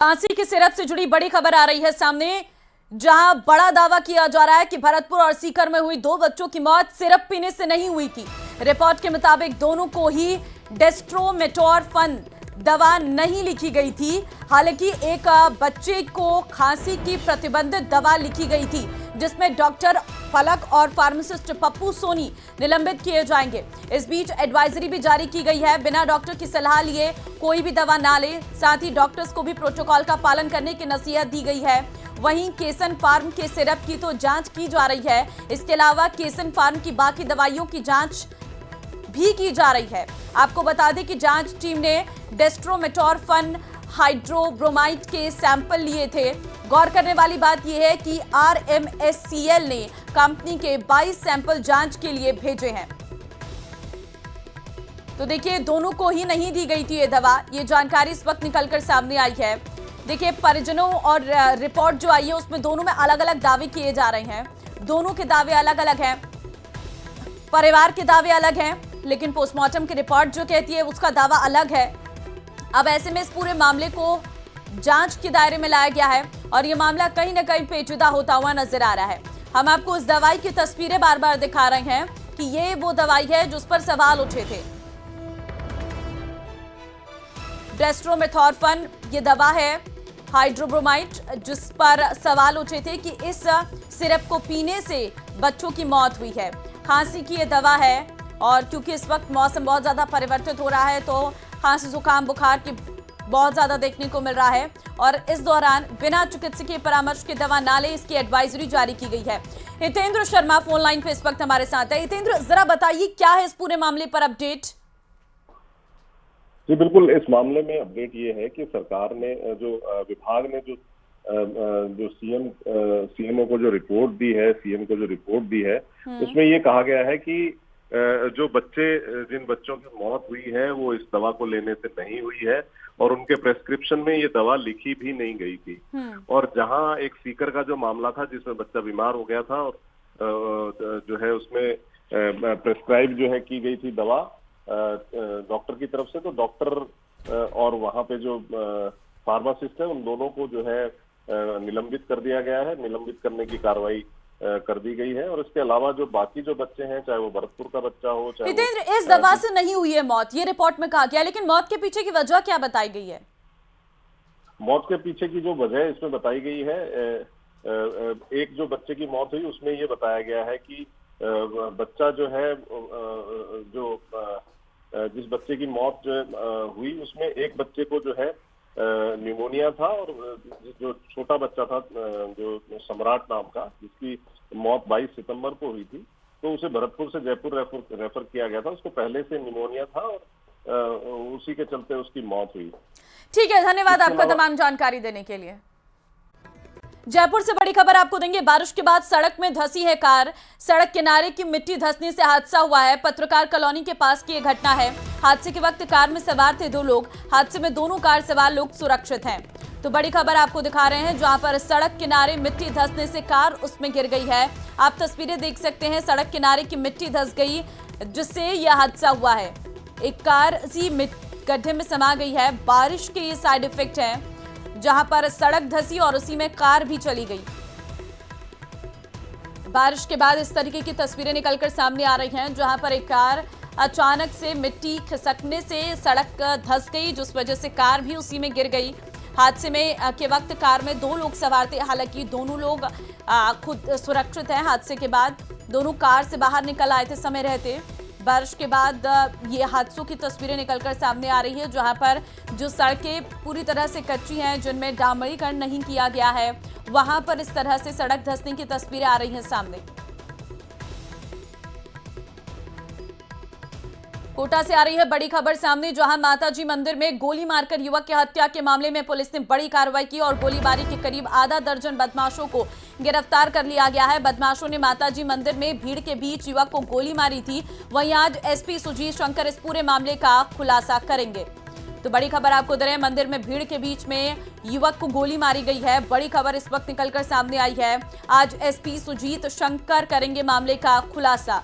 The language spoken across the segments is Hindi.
फांसी की सिरप से जुड़ी बड़ी खबर आ रही है सामने, जहां बड़ा दावा किया जा रहा है कि भरतपुर और सीकर में हुई दो बच्चों की मौत सिरप पीने से नहीं हुई थी। रिपोर्ट के मुताबिक दोनों को ही डेस्ट्रोमेटोरफन दवा नहीं लिखी गई थी। हालांकि एक बच्चे को खांसी की प्रतिबंधित दवा लिखी गई थी, जिसमें डॉक्टर फलक और फार्मासिस्ट पप्पू सोनी निलंबित किए जाएंगे। इस बीच एडवाइजरी भी जारी की गई है, बिना डॉक्टर की सलाह लिए कोई भी दवा ना ले। साथ ही डॉक्टर्स को भी प्रोटोकॉल का पालन करने की नसीहत दी गई है। वहीं केसन फार्म के सिरप की तो जांच की जा रही है, इसके अलावा केसन फार्म की बाकी दवाइयों की जांच भी की जा रही है। आपको बता दें कि जांच टीम ने डेस्ट्रोमेटोरफन हाइड्रोब्रोमाइड के सैंपल लिए थे। गौर करने वाली बात यह है कि RMSCL ने कंपनी के 22 सैंपल जांच के लिए भेजे हैं। तो देखिए, दोनों को ही नहीं दी गई थी ये दवा, ये जानकारी इस वक्त निकलकर सामने आई है। देखिए, परिजनों और रिपोर्ट जो आई है उसमें दोनों में अलग अलग दावे किए जा रहे हैं। दोनों के दावे अलग अलग हैं, परिवार के दावे अलग हैं, लेकिन पोस्टमार्टम की रिपोर्ट जो कहती है उसका दावा अलग है। अब ऐसे में इस पूरे मामले को जांच के दायरे में लाया गया है और ये मामला कहीं ना कहीं पेचीदा होता हुआ नजर आ रहा है। हम आपको इस दवाई की तस्वीरें बार बार दिखा रहे हैं कि ये वो दवाई है जिस पर सवाल उठे थे। डेस्ट्रोमेथोरफन ये दवा है हाइड्रोब्रोमाइड, जिस पर सवाल उठे थे कि इस सिरप को पीने से बच्चों की मौत हुई है। खांसी की ये दवा है और क्योंकि इस वक्त मौसम बहुत ज्यादा परिवर्तित हो रहा है तो खांसी जुकाम बुखार की बहुत ज्यादा देखने को मिल रहा है और इस दौरान बिना चिकित्सकीय परामर्श की दवा ना ले, इसकी एडवाइजरी जारी की गई है। हितेंद्र शर्मा फोन लाइन पे इस वक्त हमारे साथ है। हितेंद्र, जरा बताइए क्या है इस पूरे मामले पर अपडेट? जी बिल्कुल, इस मामले में अपडेट ये है कि सरकार ने जो विभाग ने जो सीएमओ को जो रिपोर्ट दी है, सीएम को जो रिपोर्ट दी है, उसमें ये कहा गया है कि जिन बच्चों की मौत हुई है वो इस दवा को लेने से नहीं हुई है और उनके प्रेस्क्रिप्शन में ये दवा लिखी भी नहीं गई थी। और जहां एक सीकर का जो मामला था जिसमें बच्चा बीमार हो गया था और जो है उसमें प्रेस्क्राइब जो है की गई थी दवा डॉक्टर की तरफ से, तो डॉक्टर और वहां पे जो फार्मासिस्ट है उन दोनों को जो है निलंबित कर दिया गया है। निलंबित करने की कार्रवाई कर दी गई है और इसके अलावा जो बाकी जो बच्चे हैं, चाहे वो भरतपुर का बच्चा हो, चाहे हितेंद्र, इस दवा से नहीं हुई है मौत, ये रिपोर्ट में कहा गया, लेकिन मौत के पीछे की वजह क्या बताई गई है? मौत के पीछे की जो वजह इसमें बताई गई है, एक जो बच्चे की मौत हुई उसमें ये बताया गया है कि बच्चा जो है जिस बच्चे की मौत जो हुई उसमें एक बच्चे को जो है न्यूमोनिया था और जो छोटा बच्चा था जो सम्राट नाम का, जिसकी मौत 22 सितंबर को हुई थी, तो उसे भरतपुर से जयपुर रेफर किया गया था। उसको पहले से न्यूमोनिया था और उसी के चलते उसकी मौत हुई। ठीक है, धन्यवाद आपका तमाम जानकारी देने के लिए। जयपुर से बड़ी खबर आपको देंगे। बारिश के बाद सड़क में धंसी है कार, सड़क किनारे की मिट्टी धंसने से हादसा हुआ है। पत्रकार कॉलोनी के पास की यह घटना है। हादसे के वक्त कार में सवार थे दो लोग। हादसे में दोनों कार सवार लोग सुरक्षित हैं। तो बड़ी खबर आपको दिखा रहे हैं, जहां पर सड़क किनारे मिट्टी धंसने से कार उसमें गिर गई है। आप तस्वीरें देख सकते हैं, सड़क किनारे की मिट्टी धंस गई जिससे यह हादसा हुआ है। एक कार इसी गड्ढे में समा गई है। बारिश के ये साइड इफेक्ट है, जहां पर सड़क धंसी और उसी में कार भी चली गई। बारिश के बाद इस तरीके की तस्वीरें निकलकर सामने आ रही हैं, जहां पर एक कार अचानक से मिट्टी खिसकने से सड़क धंस गई, जिस वजह से कार भी उसी में गिर गई। हादसे में के वक्त कार में दो लोग सवार थे, हालांकि दोनों लोग खुद सुरक्षित हैं। हादसे के बाद दोनों कार से बाहर निकल आए थे समय रहते। बारिश के बाद ये हादसों की तस्वीरें निकलकर सामने आ रही है, जहां पर जो सड़कें पूरी तरह से कच्ची हैं, जिनमें डामरीकरण नहीं किया गया है, वहां पर इस तरह से सड़क धंसने की तस्वीरें आ रही हैं सामने। कोटा से आ रही है बड़ी खबर सामने, जहां माताजी मंदिर में गोली मारकर युवक की हत्या के मामले में पुलिस ने बड़ी कार्रवाई की और गोलीबारी के करीब आधा दर्जन बदमाशों को गिरफ्तार कर लिया गया है। बदमाशों ने माताजी मंदिर में भीड़ के बीच युवक को गोली मारी थी। वहीं आज एसपी सुजीत शंकर इस पूरे मामले का खुलासा करेंगे। तो बड़ी खबर आपको दे रहे हैं, मंदिर में भीड़ के बीच में युवक को गोली मारी गई है। बड़ी खबर इस वक्त निकलकर सामने आई है। आज एसपी सुजीत शंकर करेंगे मामले का खुलासा।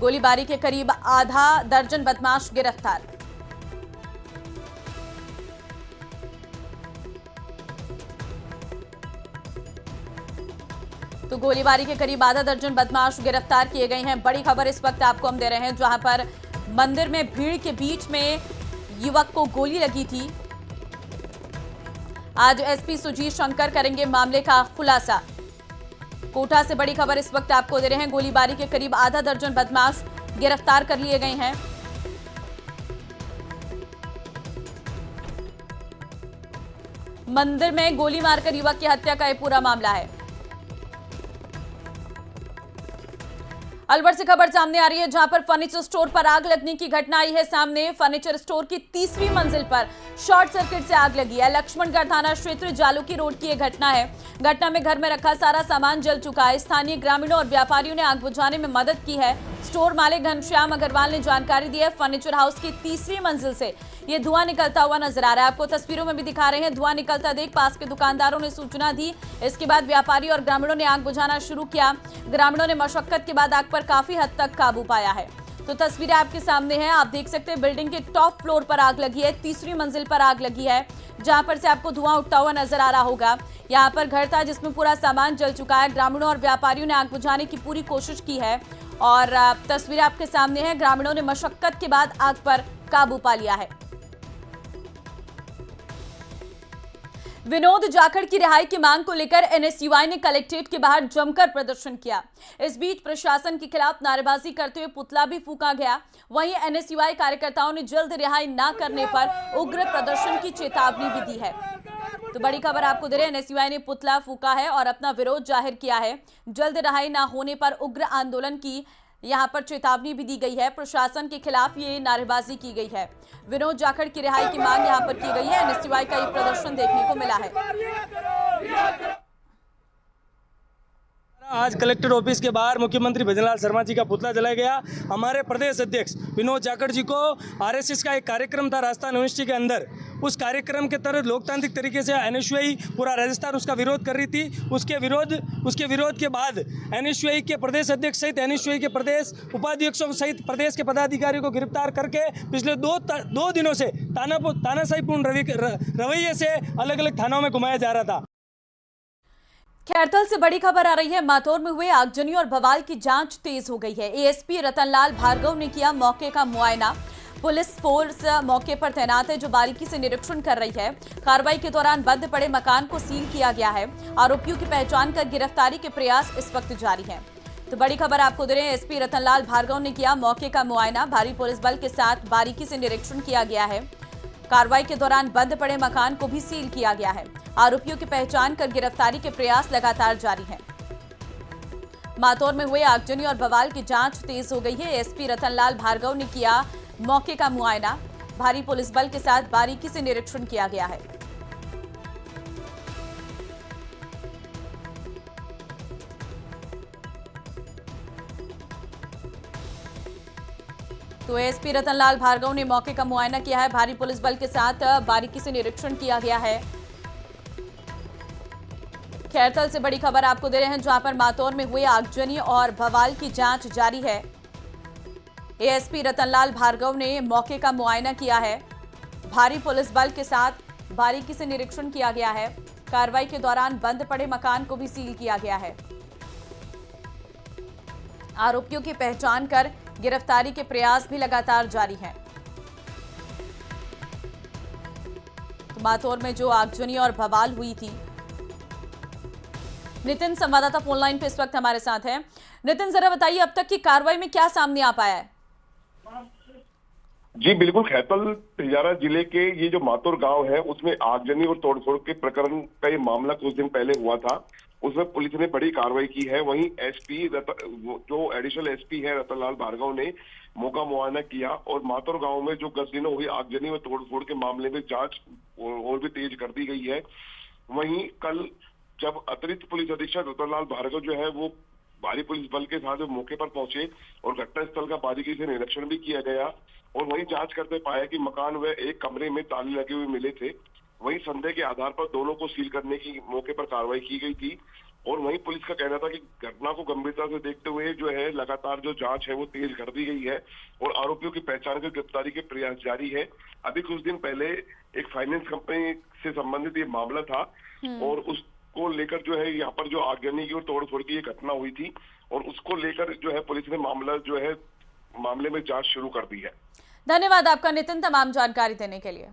गोलीबारी के करीब आधा दर्जन बदमाश गिरफ्तार। तो गोलीबारी के करीब आधा दर्जन बदमाश गिरफ्तार किए गए हैं। बड़ी खबर इस वक्त आपको हम दे रहे हैं, जहां पर मंदिर में भीड़ के बीच में युवक को गोली लगी थी। आज एसपी सुजीत शंकर करेंगे मामले का खुलासा। कोटा से बड़ी खबर इस वक्त आपको दे रहे हैं। गोलीबारी के करीब आधा दर्जन बदमाश गिरफ्तार कर लिए गए हैं। मंदिर में गोली मारकर युवक की हत्या का यह पूरा मामला है। अलवर से खबर सामने आ रही है, जहां पर फर्नीचर स्टोर पर आग लगने की घटना आई है सामने। फर्नीचर स्टोर की तीसरी मंजिल पर शॉर्ट सर्किट से आग लगी है। लक्ष्मणगढ़ थाना क्षेत्र जालूकी रोड की यह घटना है। घटना में घर में रखा सारा सामान जल चुका है। स्थानीय ग्रामीणों और व्यापारियों ने आग बुझाने में मदद की है। स्टोर मालिक घनश्याम अग्रवाल ने जानकारी दी है। फर्नीचर हाउस की तीसरी मंजिल से ये धुआं निकलता हुआ नजर आ रहा है। आपको तस्वीरों में भी दिखा रहे हैं। धुआं निकलता देख पास के दुकानदारों ने सूचना दी। इसके बाद व्यापारी और ग्रामीणों ने आग बुझाना शुरू किया। ग्रामीणों ने मशक्कत के बाद आग पर काफी हद तक काबू पाया है। तो तस्वीरें आपके सामने हैं, आप देख सकते हैं। बिल्डिंग के टॉप फ्लोर पर आग लगी है, तीसरी मंजिल पर आग लगी है, जहां पर से आपको धुआं उठता हुआ नजर आ रहा होगा। यहाँ पर घर था जिसमें पूरा सामान जल चुका है। ग्रामीणों और व्यापारियों ने आग बुझाने की पूरी कोशिश की है और तस्वीरें आपके सामने हैं। ग्रामीणों ने मशक्कत के बाद आग पर काबू पा लिया है। विनोद जाखड़ की रिहाई की मांग को लेकर एनएसयूआई ने कलेक्ट्रेट के बाहर जमकर प्रदर्शन किया। इस बीच प्रशासन के खिलाफ नारेबाजी करते हुए पुतला भी फूंका गया। वहीं एनएसयूआई कार्यकर्ताओं ने जल्द रिहाई न करने पर उग्र प्रदर्शन की चेतावनी भी दी है। तो बड़ी खबर आपको दे रहे हैं, एनएसयूआई ने पुतला फूंका है और अपना विरोध जाहिर किया है। जल्द रिहाई न होने पर उग्र आंदोलन की यहां पर चेतावनी भी दी गई है। प्रशासन के खिलाफ ये नारेबाजी की गई है। विनोद जाखड़ की रिहाई की मांग यहां पर की गई है। एनएसयूआई का ये प्रदर्शन देखने को मिला है। आज कलेक्टर ऑफिस के बाहर मुख्यमंत्री भजनलाल शर्मा जी का पुतला जलाया गया। हमारे प्रदेश अध्यक्ष विनोद जाखड़ जी को आरएसएस का एक कार्यक्रम था राजस्थान यूनिवर्सिटी के अंदर। उस कार्यक्रम के तहत लोकतांत्रिक तरीके से एनएसयूआई पूरा राजस्थान उसका विरोध कर रही थी। उसके विरोध के बाद एनएसयूआई के प्रदेश अध्यक्ष सहित एनएसयूआई के प्रदेश उपाध्यक्षों सहित प्रदेश के पदाधिकारियों को गिरफ्तार करके पिछले दो दिनों से तानाशाहीपूर्ण रवैये से अलग अलग थानों में घुमाया जा रहा था। खैरथल से बड़ी खबर आ रही है। मातौर में हुए आगजनी और बवाल की जांच तेज हो गई है। एएसपी रतनलाल भार्गव ने किया मौके का मुआयना। पुलिस फोर्स मौके पर तैनात है, जो बारीकी से निरीक्षण कर रही है। कार्रवाई के दौरान बंद पड़े मकान को सील किया गया है। आरोपियों की पहचान कर गिरफ्तारी के प्रयास इस वक्त जारी हैं। तो बड़ी खबर आपको दे रहे हैं, एसपी रतनलाल भार्गव ने किया मौके का मुआयना। भारी पुलिस बल के साथ बारीकी से निरीक्षण किया गया है। कार्रवाई के दौरान बंद पड़े मकान को भी सील किया गया है। आरोपियों की पहचान कर गिरफ्तारी के प्रयास लगातार जारी हैं। मातौर में हुए आगजनी और बवाल की जांच तेज हो गई है। एसपी रतनलाल भार्गव ने किया मौके का मुआयना। भारी पुलिस बल के साथ बारीकी से निरीक्षण किया गया है। तो एसपी रतनलाल भार्गव ने मौके का मुआयना किया है। भारी पुलिस बल के साथ बारीकी से निरीक्षण किया गया है। खैरथल से बड़ी खबर आपको दे रहे हैं, जहां पर मातौर में हुए आगजनी और बवाल की जांच जारी है। एएसपी रतनलाल भार्गव ने मौके का मुआयना किया है। भारी पुलिस बल के साथ बारीकी से निरीक्षण किया गया है। कार्रवाई के दौरान बंद पड़े मकान को भी सील किया गया है। आरोपियों की पहचान कर गिरफ्तारी के प्रयास भी लगातार जारी हैं। तो मातौर में जो आगजनी और बवाल हुई थी। नितिन संवाददाता फोन लाइन पे इस वक्त हमारे साथ हैं। नितिन, जरा बताइए अब तक की कार्रवाई में क्या सामने आ पाया है? जी बिल्कुल, खैरथल तिजारा जिले के ये जो मातौर गांव है उसमें आगजनी और तोड़फोड़ के प्रकरण का ये मामला कुछ दिन पहले हुआ था। उसमें पुलिस ने बड़ी कार्रवाई की है। वहीं एसपी जो एडिशनल एसपी है रतनलाल भार्गव ने मौका मुआयना किया और मातौर गांव में जो गत दिनों हुई आगजनी व तोड़फोड़ के मामले में जांच और भी तेज कर दी गई है। वहीं कल जब अतिरिक्त पुलिस अधीक्षक रतनलाल भार्गव जो है वो भारी पुलिस बल के साथ मौके पर पहुंचे और घटनास्थल का बारीकी से निरीक्षण भी किया गया और वहीं जांच करते पाया कि मकान व एक कमरे में ताले लगे हुए मिले थे। वहीं संदेह के आधार पर दोनों को सील करने की मौके पर कार्रवाई की गई थी और वहीं पुलिस का कहना था कि घटना को गंभीरता से देखते हुए जो है लगातार जो जांच है वो तेज कर दी गई है और आरोपियों की पहचान कर गिरफ्तारी के प्रयास जारी है। अभी कुछ दिन पहले एक फाइनेंस कंपनी से संबंधित ये मामला था और को लेकर जो है यहाँ पर जो आगजनी की और तोड़फोड़ की ये घटना हुई थी, और उसको लेकर जो है पुलिस ने मामले में जांच शुरू कर दी है। धन्यवाद आपका नितिन, तमाम जानकारी देने के लिए।